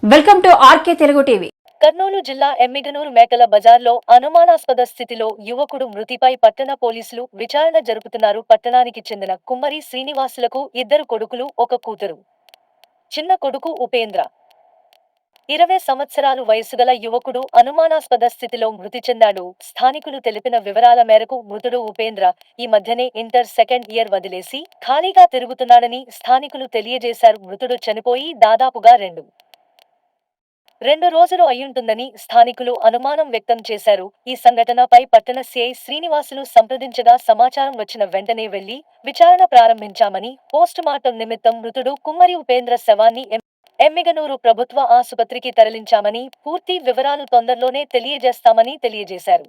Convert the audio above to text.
Welcome to RK Telugu TV. Kurnool జిల్లా ఎమ్మిగనూరు మేకల బజార్లో అనుమానాస్పద స్థితిలో యువకుడు మృతిపై పట్టణ పోలీసులు విచారణ జరుపుతున్నారు. పట్టణానికి చెందిన కుమ్మరి శ్రీనివాసులకు 2 కొడుకులు, 1 కూతురు. చిన్న కొడుకు ఉపేంద్ర 20 సంవత్సరాలు వయసుగల యువకుడు అనుమానాస్పద స్థితిలో మృతి చెందాడు. స్థానికులు తెలిపిన వివరాల మేరకు మృతుడు ఉపేంద్ర ఈ మధ్యనే ఇంటర్ సెకండ్ ఇయర్ వదిలేసి ఖాళీగా తిరుగుతున్నాడని స్థానికులు తెలియజేశారు. మృతుడు చనిపోయి దాదాపుగా రెండు రోజులు అయ్యుంటుందని స్థానికులు అనుమానం వ్యక్తం చేశారు. ఈ సంఘటనపై పట్టణ సిఐ శ్రీనివాసులు సంప్రదించగా సమాచారం వచ్చిన వెంటనే వెళ్లి విచారణ ప్రారంభించామని, పోస్టుమార్టం నిమిత్తం మృతుడు కుమ్మరి ఉపేంద్ర శవాన్ని ఎమ్మిగనూరు ప్రభుత్వ ఆసుపత్రికి తరలించామని, పూర్తి వివరాలు తొందరలోనే తెలియజేస్తామని తెలియజేశారు.